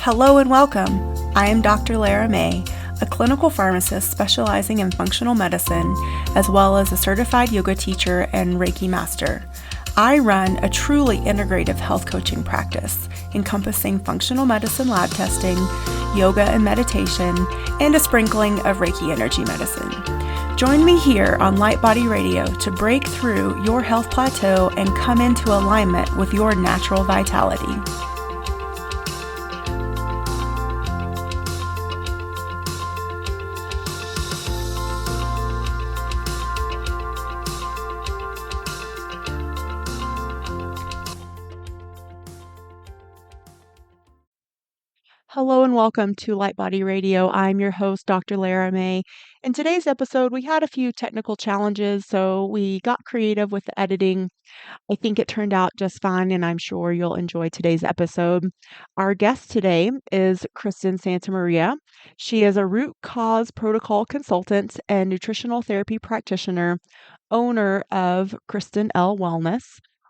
Hello and welcome. I am Dr. Lara, a clinical pharmacist specializing in functional medicine, as well as a certified yoga teacher and Reiki master. I run a truly integrative health coaching practice encompassing functional medicine lab testing, yoga and meditation, and a sprinkling of Reiki energy medicine. Join me here on Light Body Radio to break through your health plateau and come into alignment with your natural vitality. Hello and welcome to Light Body Radio. I'm your host, Dr. Lara May. In today's episode, we had a few technical challenges, so we got creative with the editing. I think it turned out just fine, and I'm sure you'll enjoy today's episode. Our guest today is Kristin Santamaria. She is a root cause protocol consultant and nutritional therapy practitioner, owner of Kristin Elle Wellness,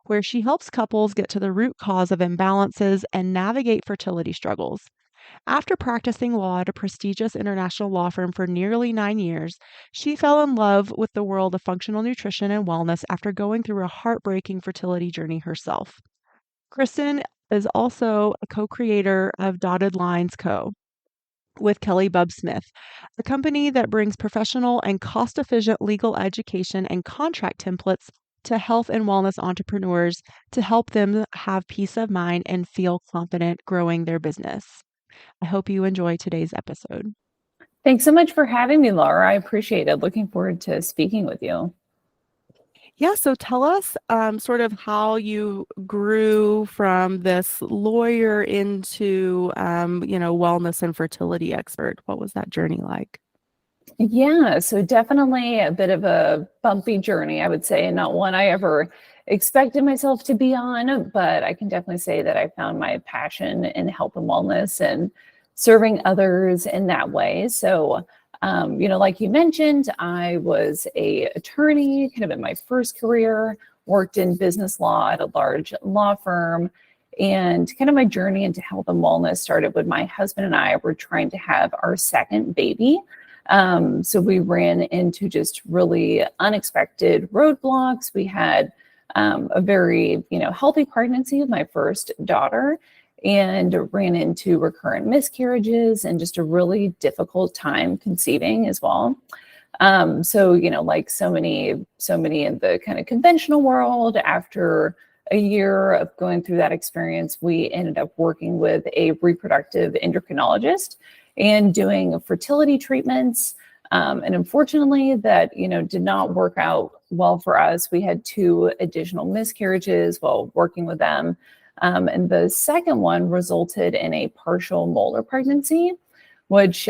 where she helps couples get to the root cause of imbalances and navigate fertility struggles. After practicing law at a prestigious international law firm for nearly 9 years, she fell in love with the world of functional nutrition and wellness after going through a heartbreaking fertility journey herself. Kristin is also a co-creator of Dotted Lines Co. with Kelly Bub Smith, a company that brings professional and cost-efficient legal education and contract templates to health and wellness entrepreneurs to help them have peace of mind and feel confident growing their business. I hope you enjoy today's episode. Thanks so much for having me, Lara. I appreciate it. Looking forward to speaking with you. Yeah, so tell us sort of how you grew from this lawyer into, wellness and fertility expert. What was that journey like? Yeah, so definitely a bit of a bumpy journey, I would say, and not one I ever expected myself to be on, but I can definitely say that I found my passion in health and wellness and serving others in that way. So, like you mentioned, I was an attorney kind of in my first career, worked in business law at a large law firm, and kind of my journey into health and wellness started when my husband and I were trying to have our second baby. So we ran into just really unexpected roadblocks. We had a very, healthy pregnancy with my first daughter and ran into recurrent miscarriages and just a really difficult time conceiving as well. Like so many in the kind of conventional world, after a year of going through that experience, we ended up working with a reproductive endocrinologist and doing fertility treatments. And unfortunately, that, did not work out well for us. We had 2 additional miscarriages while working with them. And the second one resulted in a partial molar pregnancy, which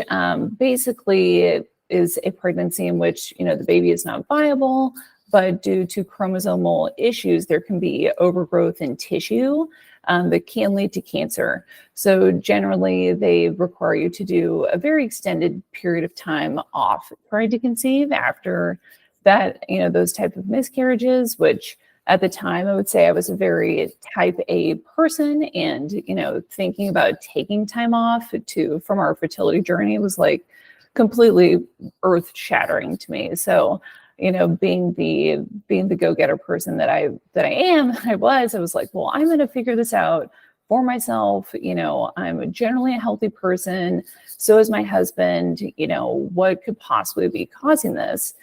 basically is a pregnancy in which, the baby is not viable, but due to chromosomal issues, there can be overgrowth in tissue that can lead to cancer. So generally, they require you to do a very extended period of time off trying to conceive after that, those type of miscarriages, which at the time, I would say I was a very type A person, and, thinking about taking time off from our fertility journey was like completely earth shattering to me. So, being the go-getter person that I was like, well, I'm going to figure this out for myself. I'm generally a healthy person. So is my husband. What could possibly be causing this?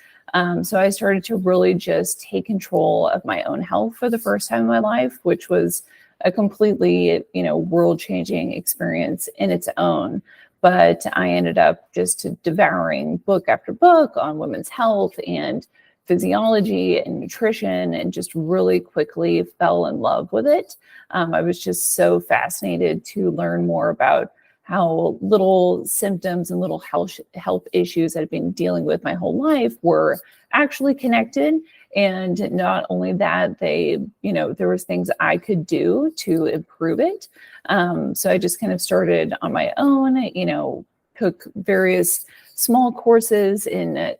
So I started to really just take control of my own health for the first time in my life, which was a completely, world-changing experience in its own. But I ended up just devouring book after book on women's health and physiology and nutrition, and just really quickly fell in love with it. I was just so fascinated to learn more about how little symptoms and little health issues that I've been dealing with my whole life were actually connected. And not only that, there was things I could do to improve it. So I just kind of started on my own, took various small courses in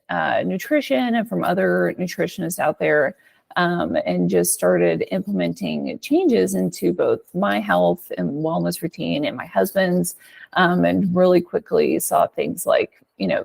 nutrition and from other nutritionists out there, and just started implementing changes into both my health and wellness routine and my husband's, and really quickly saw things like,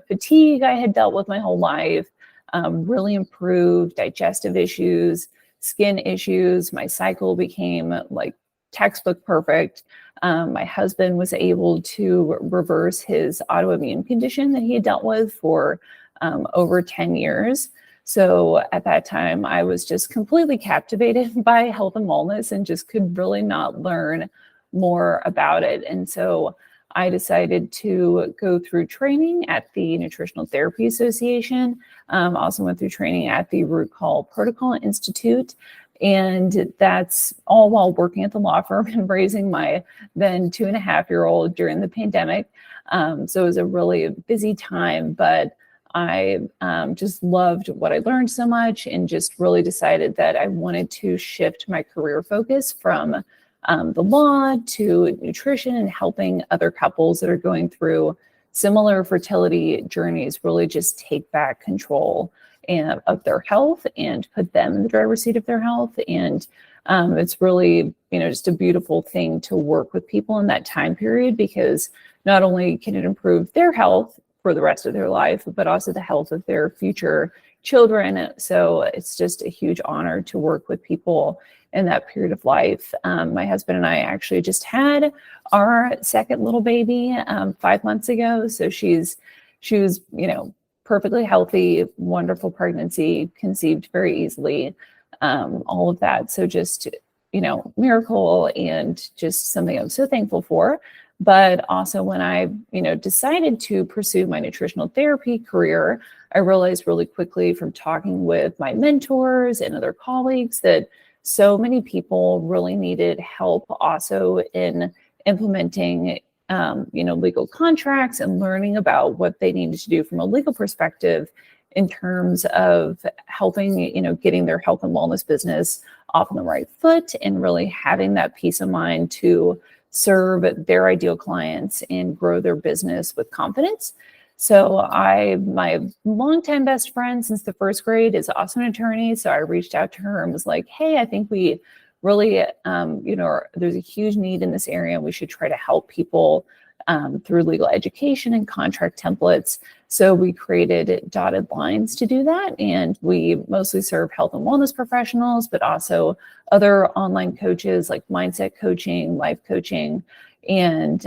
fatigue I had dealt with my whole life, really improved digestive issues, skin issues. My cycle became like textbook perfect. My husband was able to reverse his autoimmune condition that he had dealt with for over 10 years. So at that time, I was just completely captivated by health and wellness and just could really not learn more about it. And so I decided to go through training at the Nutritional Therapy Association. Also went through training at the Root Call Protocol Institute. And that's all while working at the law firm and raising my then 2.5-year-old during the pandemic. So it was a really busy time, but I just loved what I learned so much and just really decided that I wanted to shift my career focus from the law to nutrition and helping other couples that are going through similar fertility journeys really just take back control of their health and put them in the driver's seat of their health. And it's really, just a beautiful thing to work with people in that time period, because not only can it improve their health for the rest of their life, but also the health of their future children. So it's just a huge honor to work with people in that period of life. My husband and I actually just had our second little baby 5 months ago. So she was, perfectly healthy, wonderful pregnancy, conceived very easily, all of that. So just, miracle and just something I'm so thankful for. But also when I, decided to pursue my nutritional therapy career, I realized really quickly from talking with my mentors and other colleagues that so many people really needed help also in implementing, legal contracts and learning about what they needed to do from a legal perspective in terms of helping, getting their health and wellness business off on the right foot and really having that peace of mind to serve their ideal clients and grow their business with confidence. So my longtime best friend since the first grade is also an attorney. So I reached out to her and was like, hey, I think we really, there's a huge need in this area. We should try to help people through legal education and contract templates. So we created dotted lines to do that. And we mostly serve health and wellness professionals, but also other online coaches like mindset coaching, life coaching, and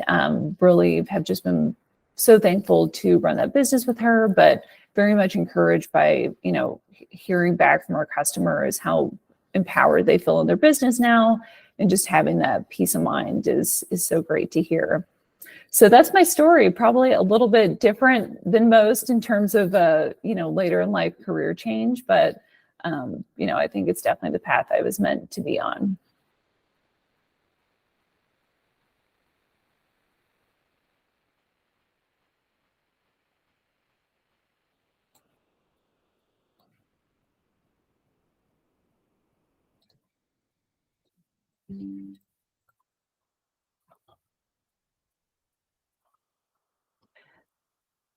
really have just been so thankful to run that business with her, but very much encouraged by, hearing back from our customers how empowered they feel in their business now. And just having that peace of mind is so great to hear. So that's my story, probably a little bit different than most in terms of, later in life career change, but, I think it's definitely the path I was meant to be on.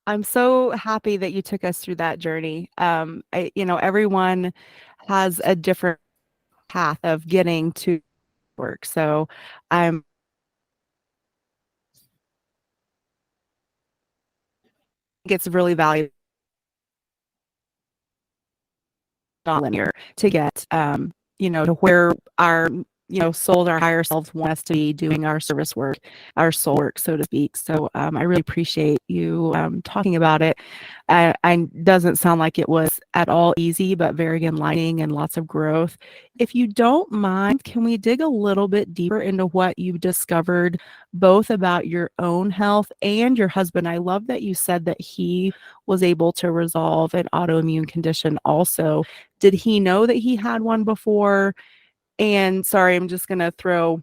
I'm so happy that you took us through that journey. Everyone has a different path of getting to work. So I'm it's really valuable, not linear, to get to where our souls, our higher selves want us to be doing our service work, our soul work, so to speak. So I really appreciate you talking about it. I doesn't sound like it was at all easy, but very enlightening and lots of growth. If you don't mind, can we dig a little bit deeper into what you've discovered, both about your own health and your husband? I love that you said that he was able to resolve an autoimmune condition also. Did he know that he had one before? And sorry, I'm just going to throw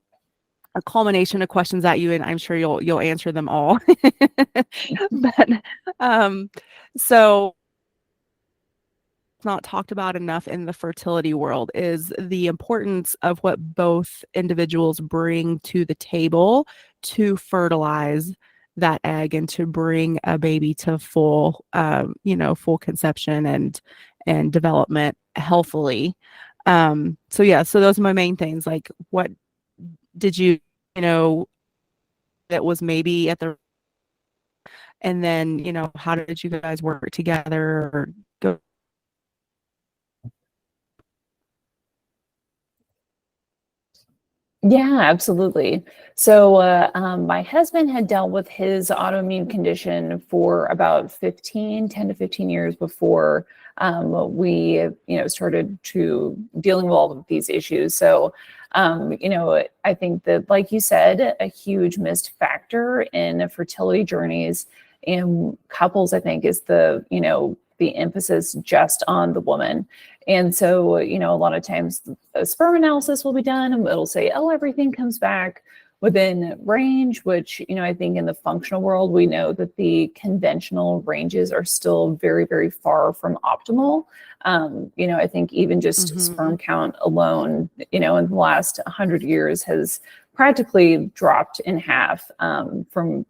a culmination of questions at you, and I'm sure you'll answer them all. But so it's not talked about enough in the fertility world is the importance of what both individuals bring to the table to fertilize that egg and to bring a baby to full conception and development healthily. So yeah, so those are my main things. Like, what did you know, that was maybe at the, and then, how did you guys work together or go? Yeah, absolutely. So, my husband had dealt with his autoimmune condition for about 10 to 15 years before we, started to dealing with all of these issues. So, I think that, like you said, a huge missed factor in fertility journeys and couples, I think, is the emphasis just on the woman. And so, a lot of times a sperm analysis will be done and it'll say, oh, everything comes back within range, which, I think in the functional world, we know that the conventional ranges are still very, very far from optimal. I think even just Mm-hmm. sperm count alone, in the last 100 years has practically dropped in half from,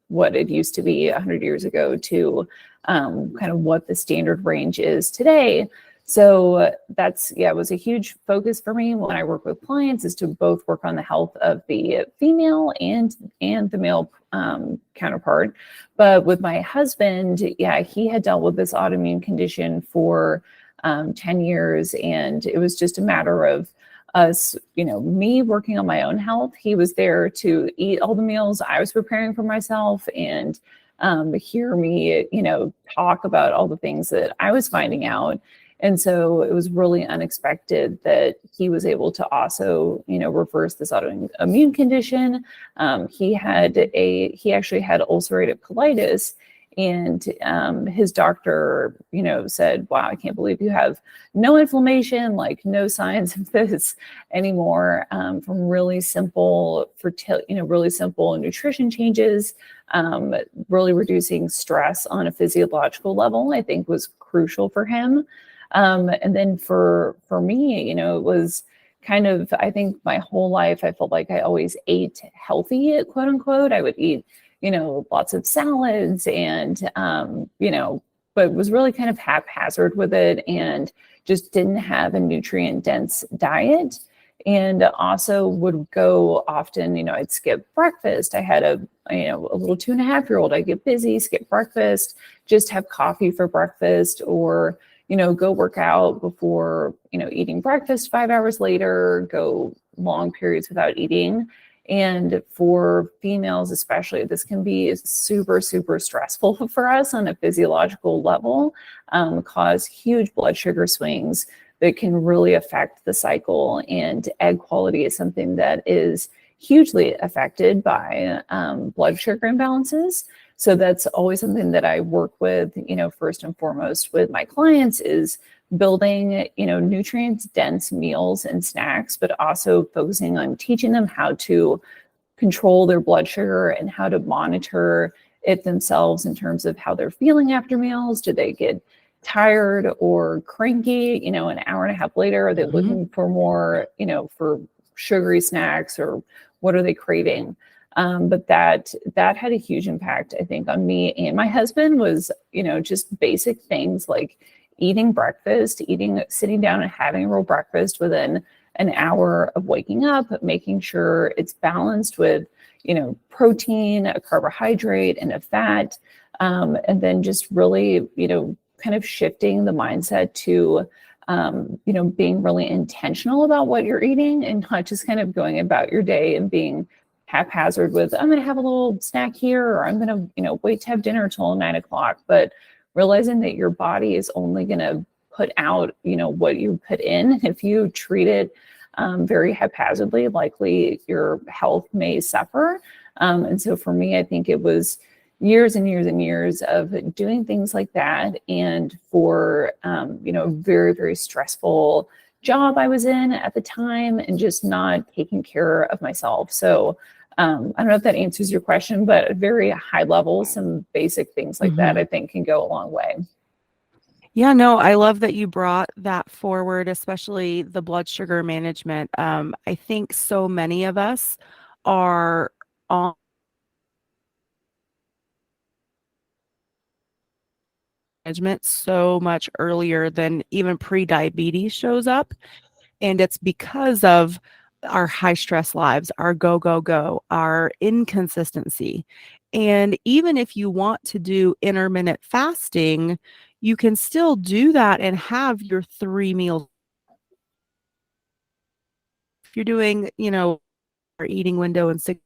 what it used to be 100 years ago to kind of what the standard range is today. So it was a huge focus for me when I work with clients, is to both work on the health of the female and the male counterpart. But with my husband, he had dealt with this autoimmune condition for 10 years, and it was just a matter of us, me working on my own health. He was there to eat all the meals I was preparing for myself and hear me, talk about all the things that I was finding out. And so it was really unexpected that he was able to also, reverse this autoimmune condition. He actually had ulcerative colitis, and his doctor, said, "Wow, I can't believe you have no inflammation, like no signs of this anymore." From really simple really simple nutrition changes, really reducing stress on a physiological level, I think was crucial for him. And then for me, it was kind of, I think my whole life, I felt like I always ate healthy, quote unquote. I would eat, lots of salads and, but was really kind of haphazard with it and just didn't have a nutrient dense diet. And also would go often, I'd skip breakfast. I had a little 2.5-year-old. I get busy, skip breakfast, just have coffee for breakfast, or go work out before, eating breakfast 5 hours later, go long periods without eating. And for females, especially, this can be super, super stressful for us on a physiological level, cause huge blood sugar swings that can really affect the cycle. And egg quality is something that is hugely affected by blood sugar imbalances. So that's always something that I work with, first and foremost with my clients, is building, nutrients dense meals and snacks, but also focusing on teaching them how to control their blood sugar and how to monitor it themselves in terms of how they're feeling after meals. Do they get tired or cranky, an hour and a half later? Are they Mm-hmm. looking for more, for sugary snacks, or what are they craving? But that had a huge impact, I think, on me and my husband. Was, just basic things like eating breakfast, sitting down and having a real breakfast within an hour of waking up, making sure it's balanced with, protein, a carbohydrate, and a fat. And then just really, kind of shifting the mindset to, being really intentional about what you're eating, and not just kind of going about your day and being haphazard with, I'm going to have a little snack here, or I'm going to, wait to have dinner till 9 o'clock, but realizing that your body is only going to put out, what you put in. If you treat it very haphazardly, likely your health may suffer. And so for me, I think it was years and years and years of doing things like that. And for, very, very stressful job I was in at the time, and just not taking care of myself. So I don't know if that answers your question, but at very high level, some basic things like that, Mm-hmm. I think, can go a long way. Yeah, no, I love that you brought that forward, especially the blood sugar management. I think so many of us are on management so much earlier than even pre-diabetes shows up. And it's because of our high stress lives, our go, go, go, our inconsistency. And even if you want to do intermittent fasting, you can still do that and have your 3 meals. If you're doing, our eating window and six,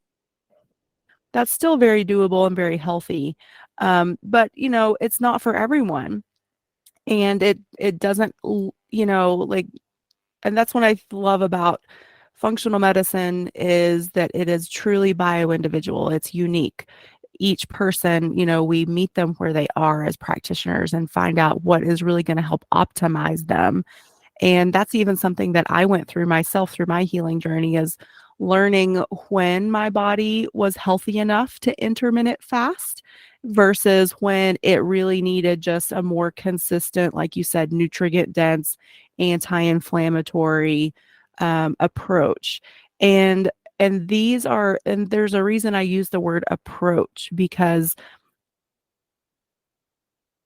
that's still very doable and very healthy. But it's not for everyone. And it doesn't, like, and that's what I love about functional medicine is that it is truly bio-individual. It's unique. Each person, we meet them where they are as practitioners and find out what is really going to help optimize them. And that's even something that I went through myself through my healing journey, is learning when my body was healthy enough to intermittent fast versus when it really needed just a more consistent, like you said, nutrient dense, anti-inflammatory approach. And there's a reason I use the word approach, because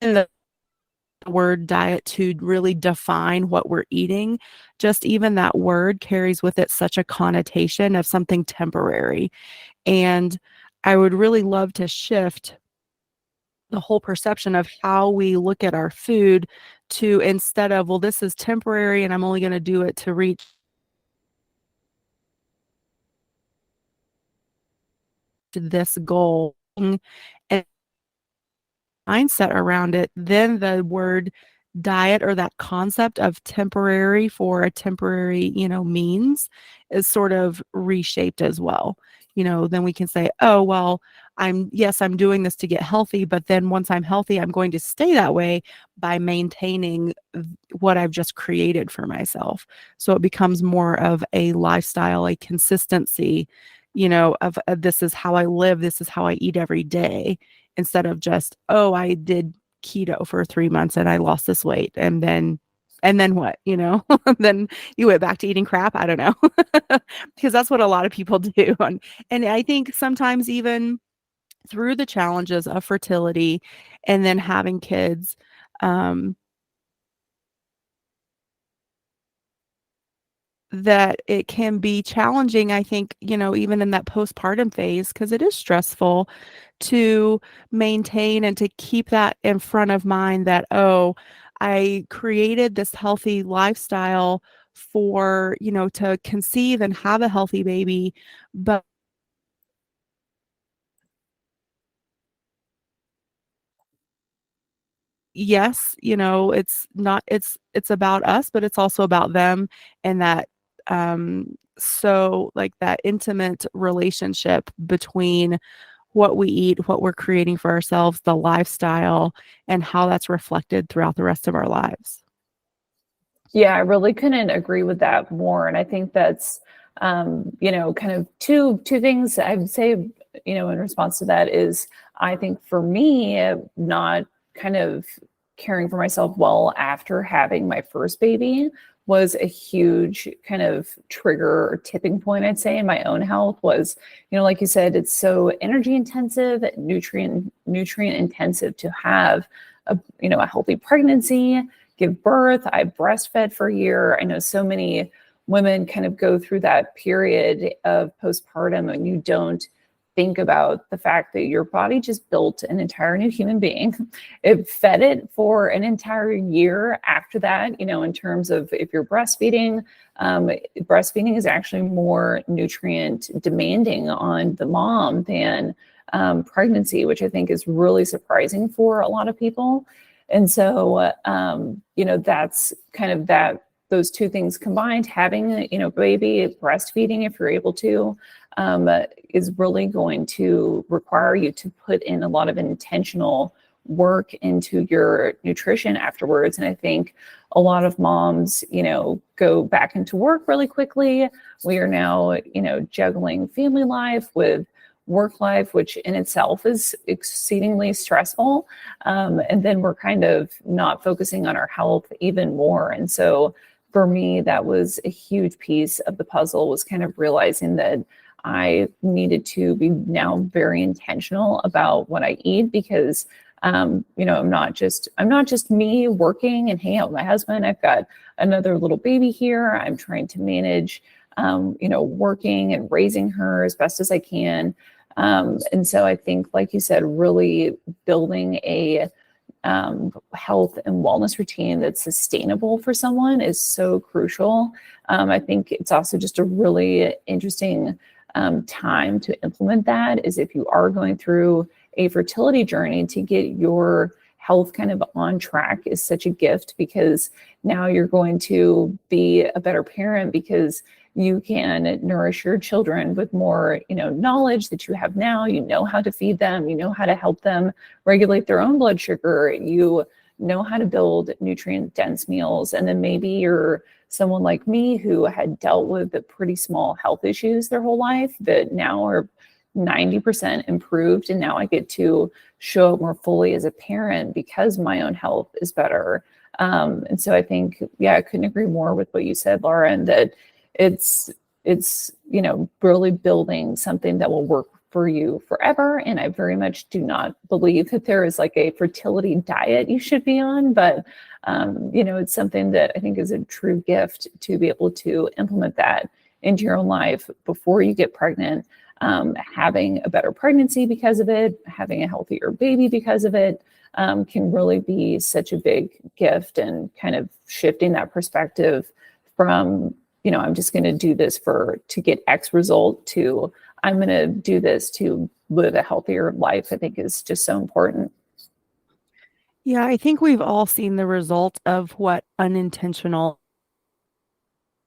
in the word diet to really define what we're eating, just even that word carries with it such a connotation of something temporary. And I would really love to shift the whole perception of how we look at our food to, instead of, well, this is temporary and I'm only going to do it to reach this goal, and mindset around it, then the word diet, or that concept of temporary for a temporary, means, is sort of reshaped as well. Then we can say, oh, well, I'm doing this to get healthy, but then once I'm healthy, I'm going to stay that way by maintaining what I've just created for myself. So it becomes more of a lifestyle, a consistency, of this is how I live, this is how I eat every day, instead of just, oh, I did keto for 3 months and I lost this weight. And then what, then you went back to eating crap. I don't know. Because that's what a lot of people do. And I think sometimes even through the challenges of fertility and then having kids, that it can be challenging, I think, even in that postpartum phase, because it is stressful to maintain and to keep that in front of mind that, oh, I created this healthy lifestyle for, to conceive and have a healthy baby. But yes, it's about us, but it's also about them. And that, so like that intimate relationship between what we eat, what we're creating for ourselves, the lifestyle, and how that's reflected throughout the rest of our lives. Yeah, I really couldn't agree with that more. And I think that's, kind of two things I would say, in response to that is, I think for me, not kind of caring for myself well after having my first baby was a huge kind of trigger or tipping point, I'd say, in my own health. Was, like you said, it's so energy intensive, nutrient intensive to have a healthy pregnancy, give birth. I breastfed for a year. I know so many women kind of go through that period of postpartum and you don't think about the fact that your body just built an entire new human being. It fed it for an entire year after that, in terms of if you're breastfeeding, breastfeeding is actually more nutrient demanding on the mom than pregnancy, which I think is really surprising for a lot of people. And so, that's kind of those two things combined, having, baby, breastfeeding, if you're able to, is really going to require you to put in a lot of intentional work into your nutrition afterwards. And I think a lot of moms, go back into work really quickly. We are now, juggling family life with work life, which in itself is exceedingly stressful. And then we're kind of not focusing on our health even more. And so for me, that was a huge piece of the puzzle, was kind of realizing that I needed to be now very intentional about what I eat, because I'm not just me working and hanging out with my husband. I've got another little baby here. I'm trying to manage, working and raising her as best as I can. And so I think, like you said, really building a health and wellness routine that's sustainable for someone is so crucial. I think it's also just a really interesting time to implement that is if you are going through a fertility journey, to get your health kind of on track is such a gift, because now you're going to be a better parent because you can nourish your children with more, knowledge that you have now. You know how to feed them, you know how to help them regulate their own blood sugar, you know how to build nutrient dense meals. And then maybe you're someone like me who had dealt with pretty small health issues their whole life that now are 90% improved. And now I get to show up more fully as a parent because my own health is better. And so I think, I couldn't agree more with what you said, Lara, and that it's really building something that will work for you forever. And I very much do not believe that there is like a fertility diet you should be on, but it's something that I think is a true gift to be able to implement that into your own life before you get pregnant. Having a better pregnancy because of it, having a healthier baby because of it, can really be such a big gift, and kind of shifting that perspective from, I'm just going to do this to get X result to I'm going to do this to live a healthier life, I think is just so important. Yeah, I think we've all seen the result of what unintentional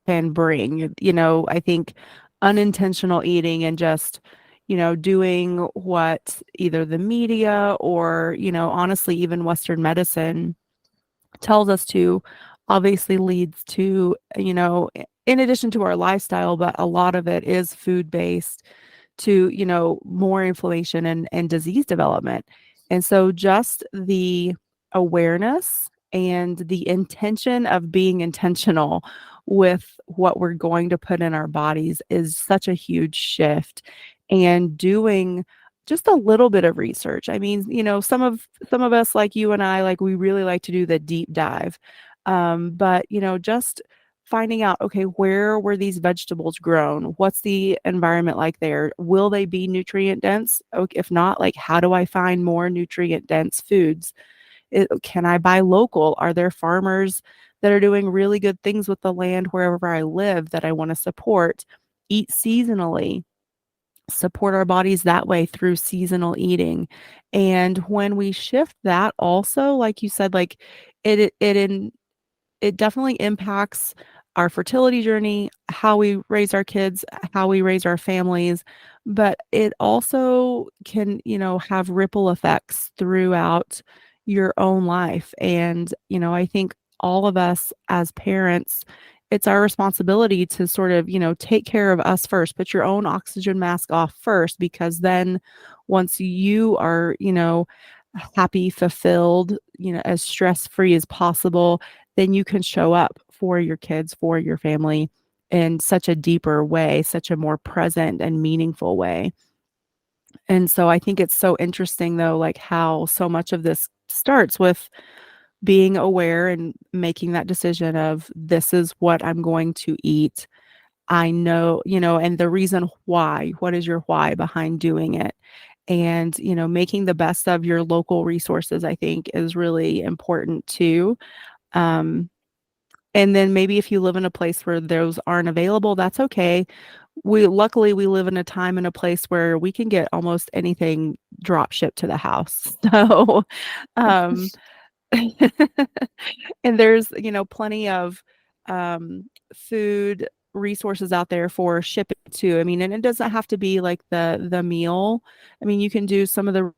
can bring. I think unintentional eating and just, doing what either the media or, honestly, even Western medicine tells us to, obviously leads to, in addition to our lifestyle, but a lot of it is food based, to, more inflammation and disease development. And so just the awareness and the intention of being intentional with what we're going to put in our bodies is such a huge shift. And doing just a little bit of research. I mean, some of us, like you and I, like, we really like to do the deep dive. But just finding out, okay, where were these vegetables grown? What's the environment like there? Will they be nutrient dense? If not, like, how do I find more nutrient dense foods? Can I buy local? Are there farmers that are doing really good things with the land wherever I live that I want to support? Eat seasonally, support our bodies that way through seasonal eating. And when we shift that also, like you said, like, it definitely impacts our fertility journey, how we raise our kids, how we raise our families, but it also can, have ripple effects throughout your own life. And, I think all of us as parents, it's our responsibility to sort of, take care of us first, put your own oxygen mask off first, because then once you are, happy, fulfilled, as stress-free as possible, then you can show up for your kids, for your family in such a deeper way, such a more present and meaningful way. And so I think it's so interesting, though, like, how so much of this starts with being aware and making that decision of, this is what I'm going to eat. I know, and the reason why, what is your why behind doing it? And, making the best of your local resources, I think, is really important too. Um, and then maybe if you live in a place where those aren't available, that's okay. Luckily we live in a time and a place where we can get almost anything drop shipped to the house. So, um, and there's, plenty of food resources out there for shipping too. I mean, and it doesn't have to be like the meal. I mean, you can do some of the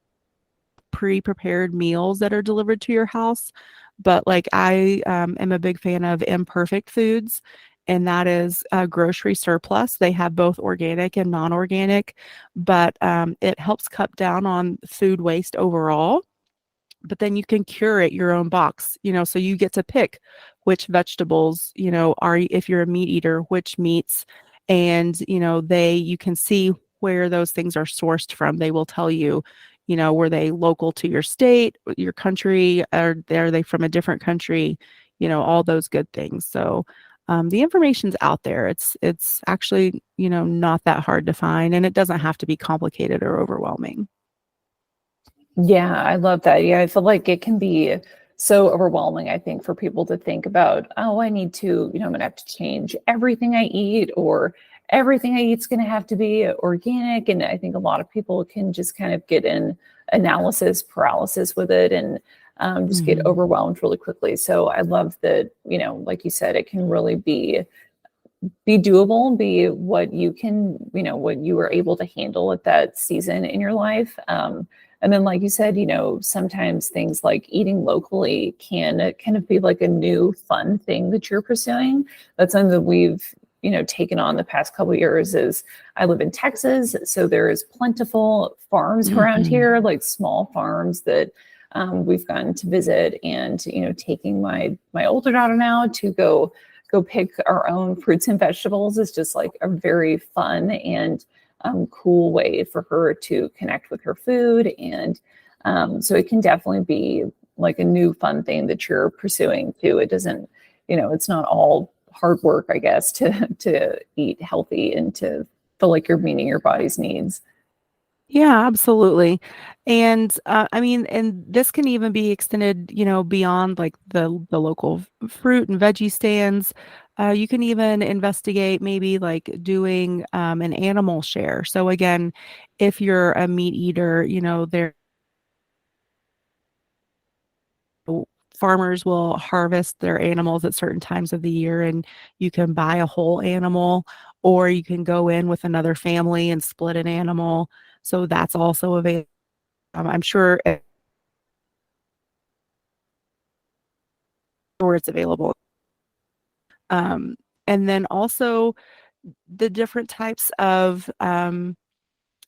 pre-prepared meals that are delivered to your house. But like, I am a big fan of Imperfect Foods, and that is a grocery surplus. They have both organic and non-organic, but it helps cut down on food waste overall. But then you can curate your own box, so you get to pick which vegetables, if you're a meat eater, which meats, and, you can see where those things are sourced from. They will tell you, were they local to your state, your country, or are they from a different country? All those good things. So the information's out there. It's actually, not that hard to find, and it doesn't have to be complicated or overwhelming. Yeah, I love that. Yeah, I feel like it can be so overwhelming, I think, for people to think about, oh, I need to, I'm going to have to change everything I eat, or everything I eat's going to have to be organic. And I think a lot of people can just kind of get in analysis paralysis with it, and just get Mhm. overwhelmed really quickly. So I love that, like you said, it can really be doable, be what you can, what you were able to handle at that season in your life. And then, like you said, sometimes things like eating locally can kind of be like a new fun thing that you're pursuing. That's something that we've, taken on the past couple of years. Is I live in Texas, so there is plentiful farms around Mhm. here, like small farms that we've gotten to visit, and taking my older daughter now to go pick our own fruits and vegetables is just like a very fun and cool way for her to connect with her food. And so it can definitely be like a new fun thing that you're pursuing too. It doesn't, it's not all hard work, I guess, to eat healthy and to feel like you're meeting your body's needs. Yeah, absolutely. And I mean, and this can even be extended, beyond like the local fruit and veggie stands. You can even investigate maybe like doing an animal share. So again, if you're a meat eater, there farmers will harvest their animals at certain times of the year, and you can buy a whole animal, or you can go in with another family and split an animal. So that's also available. I'm sure where it's available. Um, and then also the different types of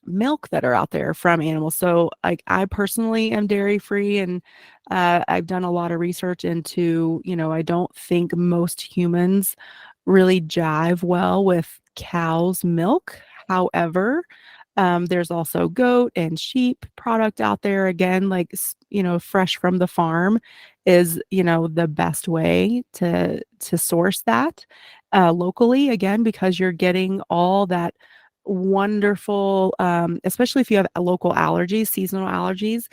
milk that are out there from animals. So, like, I personally am dairy free, and I've done a lot of research into, I don't think most humans really jive well with cow's milk. However, there's also goat and sheep product out there. Again, like, fresh from the farm is, the best way to source that locally. Again, because you're getting all that wonderful, especially if you have local allergies, seasonal allergies,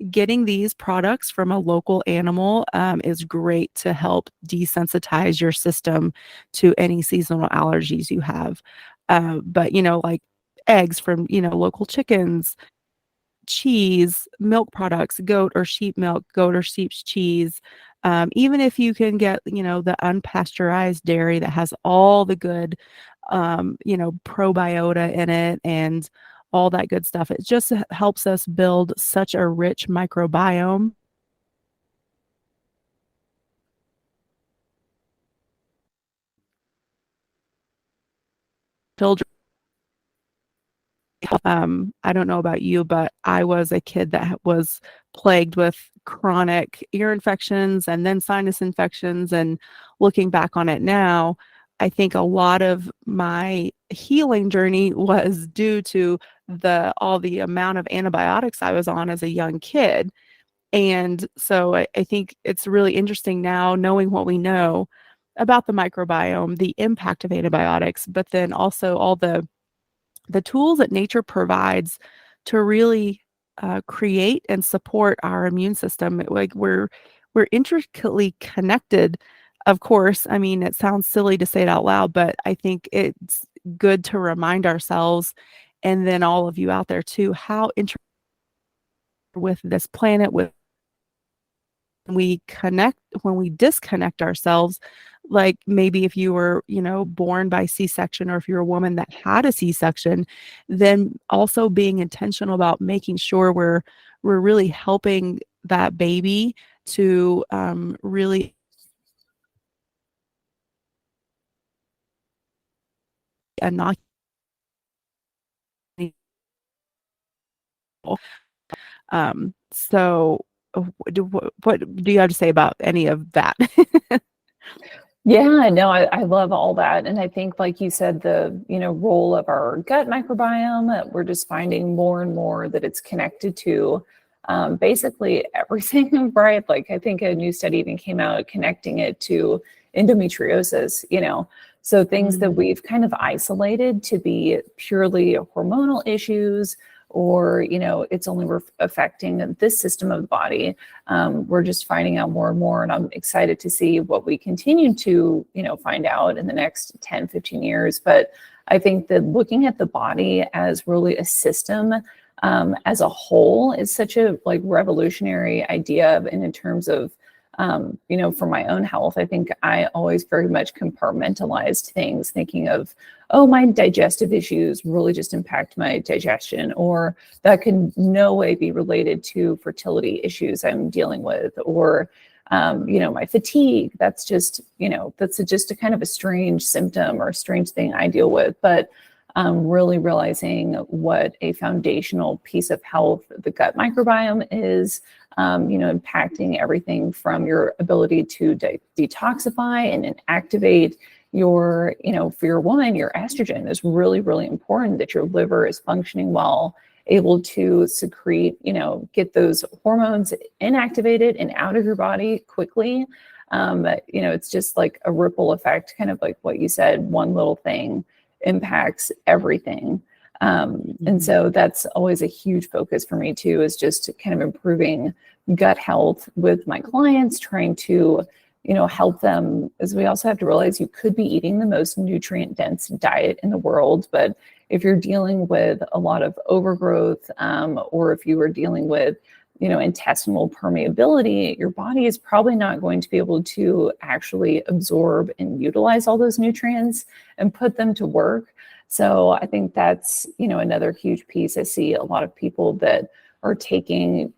getting these products from a local animal is great to help desensitize your system to any seasonal allergies you have. But, like eggs from, local chickens, cheese, milk products, goat or sheep milk, goat or sheep's cheese. Even if you can get, the unpasteurized dairy that has all the good, probiota in it and all that good stuff. It just helps us build such a rich microbiome. Children, I don't know about you, but I was a kid that was plagued with chronic ear infections and then sinus infections. And looking back on it now, I think a lot of my healing journey was due to all the amount of antibiotics I was on as a young kid. And so I think it's really interesting now knowing what we know about the microbiome, the impact of antibiotics, but then also all the tools that nature provides to really create and support our immune system. Like, we're intricately connected. Of course, I mean, it sounds silly to say it out loud, but I think it's good to remind ourselves, and then all of you out there too, how intricate with this planet, with when we disconnect ourselves, like maybe if you were, born by C-section, or if you're a woman that had a C-section, then also being intentional about making sure we're really helping that baby to really inoculate. So what do you have to say about any of that? Yeah, no, I love all that. And I think, like you said, the, role of our gut microbiome, we're just finding more and more that it's connected to basically everything, right? Like I think a new study even came out connecting it to endometriosis, So things that Mm, we've kind of isolated to be purely hormonal issues, or, it's only affecting this system of the body. We're just finding out more and more, and I'm excited to see what we continue to, find out in the next 10, 15 years. But I think that looking at the body as really a system as a whole is such a like revolutionary idea. And in terms of, for my own health, I think I always very much compartmentalized things, thinking of, oh, my digestive issues really just impact my digestion, or that can no way be related to fertility issues I'm dealing with, or my fatigue. That's just, that's just a kind of a strange symptom or a strange thing I deal with. But really realizing what a foundational piece of health the gut microbiome is, impacting everything from your ability to detoxify and activate your, for your woman, your estrogen is really, really important, that your liver is functioning well, able to secrete, get those hormones inactivated and out of your body quickly. It's just like a ripple effect, kind of like what you said, one little thing impacts everything. And mhm, so that's always a huge focus for me too, is just kind of improving gut health with my clients, trying to, help them, as we also have to realize you could be eating the most nutrient dense diet in the world, but if you're dealing with a lot of overgrowth, or if you are dealing with, intestinal permeability, your body is probably not going to be able to actually absorb and utilize all those nutrients and put them to work. So I think that's, another huge piece. I see a lot of people that are taking,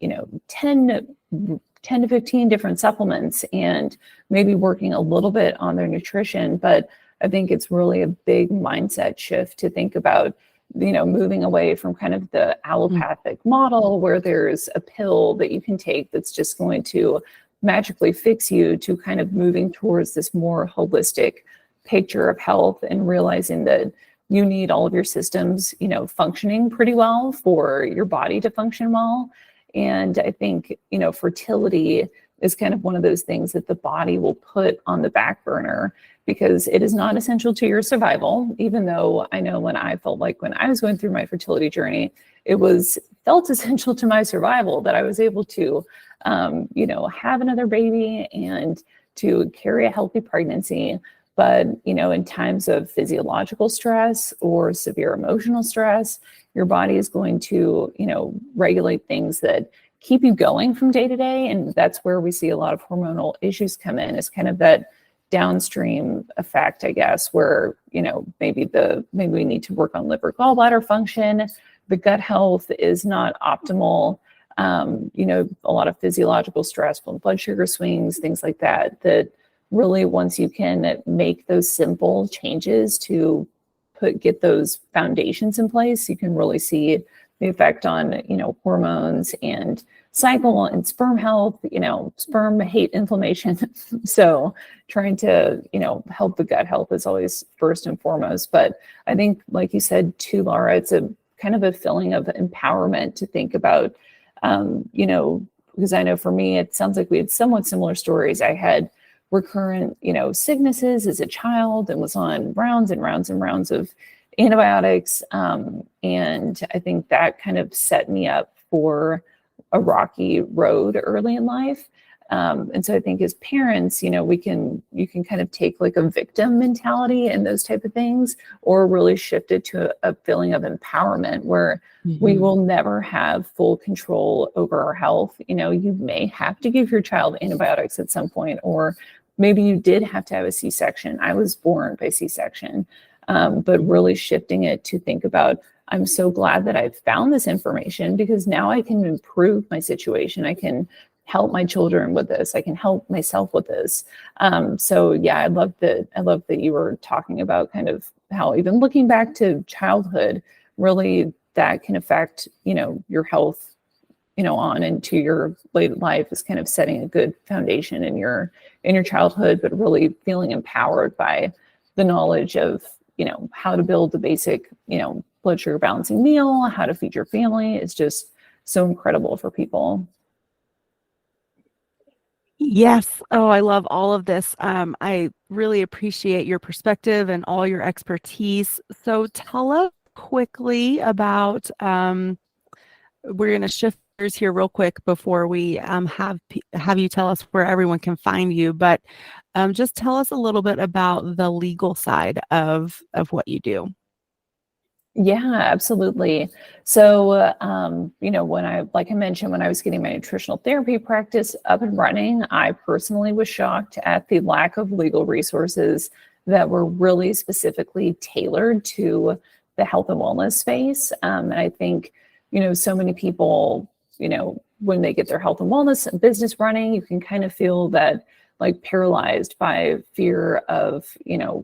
10 to 15 different supplements and maybe working a little bit on their nutrition. But I think it's really a big mindset shift to think about, moving away from kind of the mm, allopathic model where there's a pill that you can take that's just going to magically fix you, to kind of moving towards this more holistic picture of health, and realizing that you need all of your systems, functioning pretty well for your body to function well. And I think, fertility is kind of one of those things that the body will put on the back burner because it is not essential to your survival. Even though I know when I felt like when I was going through my fertility journey, it was felt essential to my survival that I was able to, have another baby and to carry a healthy pregnancy. But, in times of physiological stress or severe emotional stress, your body is going to, regulate things that keep you going from day to day. And that's where we see a lot of hormonal issues come in, is kind of that downstream effect, I guess, where, maybe we need to work on liver gallbladder function. The gut health is not optimal. A lot of physiological stress, blood sugar swings, things like that, that really, once you can make those simple changes to get those foundations in place, you can really see the effect on, hormones and cycle and sperm health, sperm hate inflammation. So trying to, help the gut health is always first and foremost. But I think, like you said too, Lara, it's a kind of a feeling of empowerment to think about, because I know for me, it sounds like we had somewhat similar stories. I had recurrent, sicknesses as a child and was on rounds and rounds and rounds of antibiotics. And I think that kind of set me up for a rocky road early in life. And so I think as parents, you can kind of take like a victim mentality and those type of things, or really shift it to a feeling of empowerment where we mhm, will never have full control over our health. You may have to give your child antibiotics at some point, or maybe you did have to have a C-section. I was born by C-section, but mhm, really shifting it to think about, I'm so glad that I've found this information because now I can improve my situation. I can help my children with this. I can help myself with this. So yeah, I love that you were talking about kind of how even looking back to childhood, really that can affect, your health, on into your late life is kind of setting a good foundation in your childhood, but really feeling empowered by the knowledge of, how to build the basic, blood sugar balancing meal, how to feed your family is just so incredible for people. Yes. Oh, I love all of this. I really appreciate your perspective and all your expertise. So tell us quickly about, we're going to shift gears here real quick before we have you tell us where everyone can find you. But just tell us a little bit about the legal side of what you do. Yeah, absolutely. So, like I mentioned, when I was getting my nutritional therapy practice up and running, I personally was shocked at the lack of legal resources that were really specifically tailored to the health and wellness space. And I think, so many people, when they get their health and wellness business running, you can kind of feel that like paralyzed by fear of,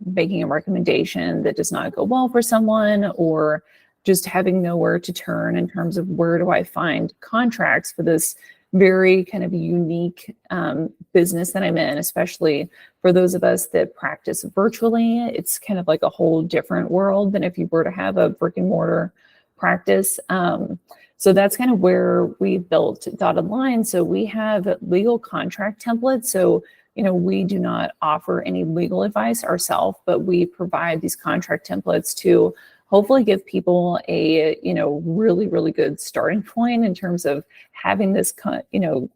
making a recommendation that does not go well for someone, or just having nowhere to turn in terms of where do I find contracts for this very kind of unique business that I'm in, especially for those of us that practice virtually. It's kind of like a whole different world than if you were to have a brick and mortar practice. So that's kind of where we built Dotted Line. So we have legal contract templates. So we do not offer any legal advice ourselves, but we provide these contract templates to hopefully give people a, really, really good starting point in terms of having this,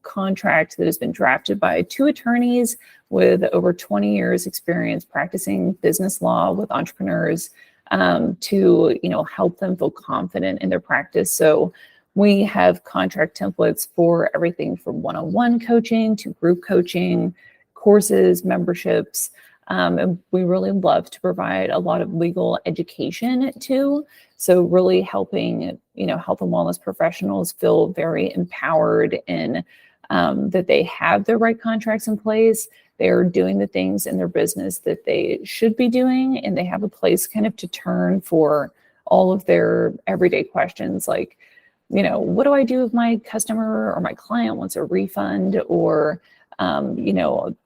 contract that has been drafted by 2 attorneys with over 20 years experience practicing business law with entrepreneurs, to, help them feel confident in their practice. So we have contract templates for everything from one-on-one coaching to group coaching, courses, memberships, and we really love to provide a lot of legal education too. So really helping, health and wellness professionals feel very empowered in that they have the right contracts in place. They're doing the things in their business that they should be doing, and they have a place kind of to turn for all of their everyday questions like, what do I do if my customer or my client wants a refund, or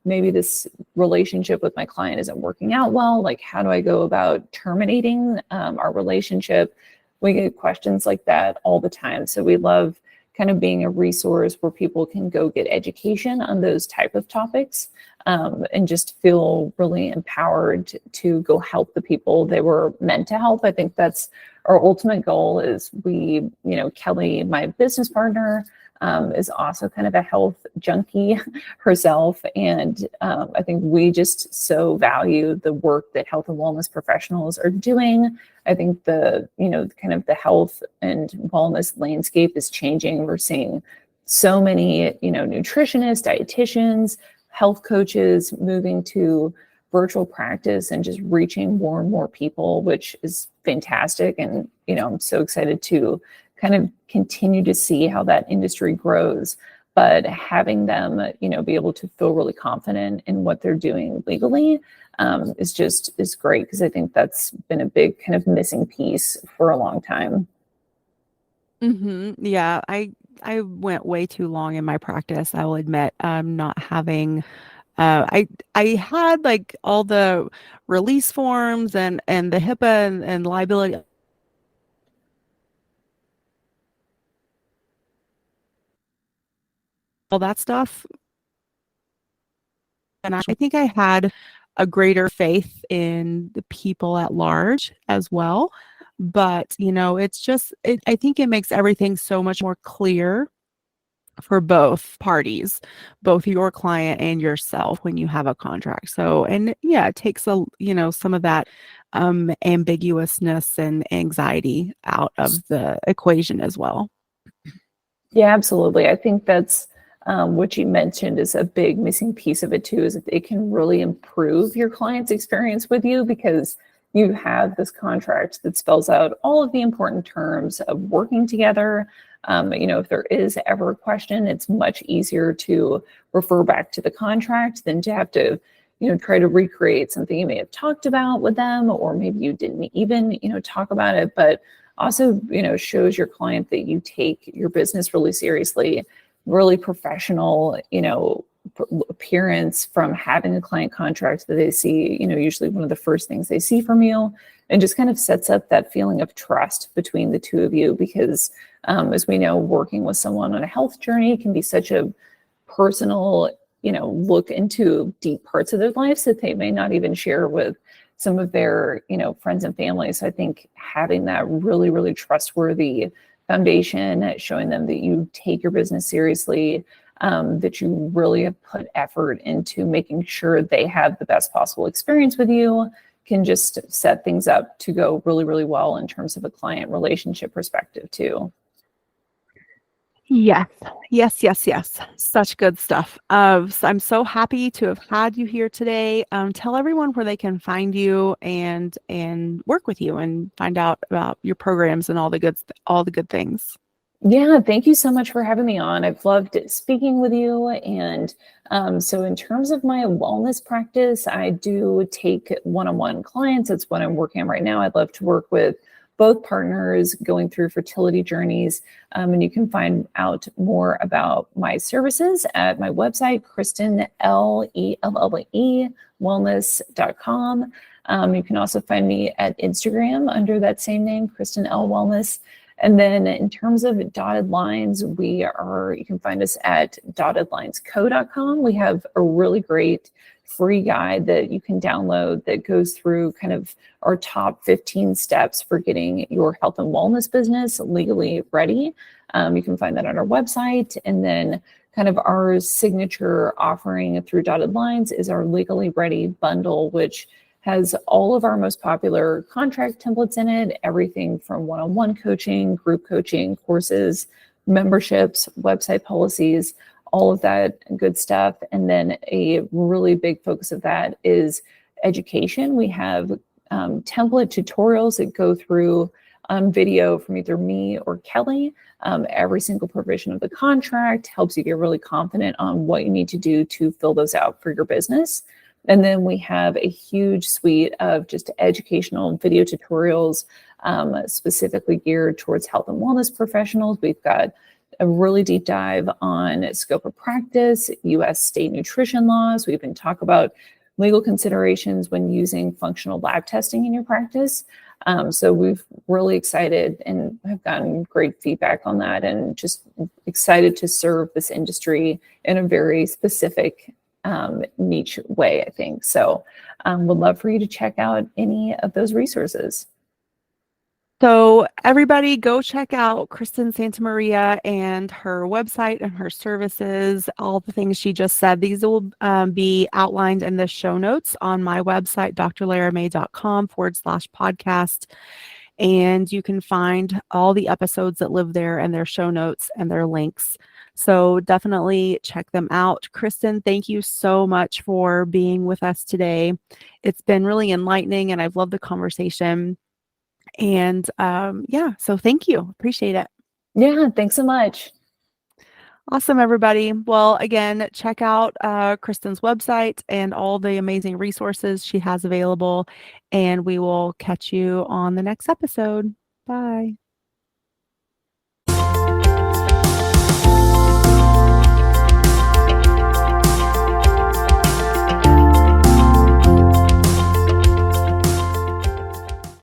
maybe this relationship with my client isn't working out well. Like, how do I go about terminating our relationship? We get questions like that all the time. So we love kind of being a resource where people can go get education on those type of topics, and just feel really empowered to go help the people they were meant to help. I think that's our ultimate goal. Is we, Kelly, my business partner, is also kind of a health junkie herself. And I think we just so value the work that health and wellness professionals are doing. I think the, kind of the health and wellness landscape is changing. We're seeing so many, nutritionists, dietitians, health coaches moving to virtual practice and just reaching more and more people, which is fantastic. And, I'm so excited to kind of continue to see how that industry grows, but having them, be able to feel really confident in what they're doing legally is great, because I think that's been a big kind of missing piece for a long time. Yeah, I went way too long in my practice. I will admit, not having. I had like all the release forms and the HIPAA and liability, all that stuff. And I think I had a greater faith in the people at large as well. But, I think it makes everything so much more clear for both parties, both your client and yourself, when you have a contract. So, and yeah, it takes some of that ambiguousness and anxiety out of the equation as well. Yeah, absolutely. I think that's what you mentioned is a big missing piece of it too, is that it can really improve your client's experience with you, because you have this contract that spells out all of the important terms of working together. If there is ever a question, it's much easier to refer back to the contract than to have to, try to recreate something you may have talked about with them, or maybe you didn't even, talk about it. But also, shows your client that you take your business really seriously, really professional, appearance from having a client contract that they see, usually one of the first things they see from you, and just kind of sets up that feeling of trust between the two of you. Because as we know, working with someone on a health journey can be such a personal, look into deep parts of their lives that they may not even share with some of their, friends and family. So I think having that really, really trustworthy foundation, showing them that you take your business seriously, that you really have put effort into making sure they have the best possible experience with you, can just set things up to go really, really well in terms of a client relationship perspective too. Yes, yes, yes, yes. Such good stuff. So I'm so happy to have had you here today. Tell everyone where they can find you and work with you and find out about your programs and all the good things. Yeah, thank you so much for having me on. I've loved speaking with you. And so in terms of my wellness practice, I do take one-on-one clients. That's what I'm working on right now. I'd love to work with both partners going through fertility journeys. And you can find out more about my services at my website, Kristin Elle Wellness.com. You can also find me at Instagram under that same name, Kristin Elle Wellness. And then in terms of dotted lines, you can find us at dottedlinesco.com. We have a really great free guide that you can download that goes through kind of our top 15 steps for getting your health and wellness business legally ready. You can find that on our website. And then kind of our signature offering through Dotted Lines is our Legally Ready bundle, which has all of our most popular contract templates in it, everything from one-on-one coaching, group coaching, courses, memberships, website policies, all of that good stuff. And then a really big focus of that is education. We have template tutorials that go through on video from either me or Kelly. Every single provision of the contract helps you get really confident on what you need to do to fill those out for your business. And then we have a huge suite of just educational video tutorials specifically geared towards health and wellness professionals. We've got a really deep dive on scope of practice, U.S. state nutrition laws. We even talk about legal considerations when using functional lab testing in your practice. So we've really excited and have gotten great feedback on that, and just excited to serve this industry in a very specific niche way, I think. So would love for you to check out any of those resources. So everybody go check out Kristin Santamaria and her website and her services, all the things she just said. These will be outlined in the show notes on my website, drlaramay.com/podcast. And you can find all the episodes that live there and their show notes and their links. So definitely check them out. Kristin, thank you so much for being with us today. It's been really enlightening and I've loved the conversation. And so thank you. Appreciate it. Yeah, thanks so much. Awesome, everybody. Well, again, check out Kristin's website and all the amazing resources she has available. And we will catch you on the next episode. Bye.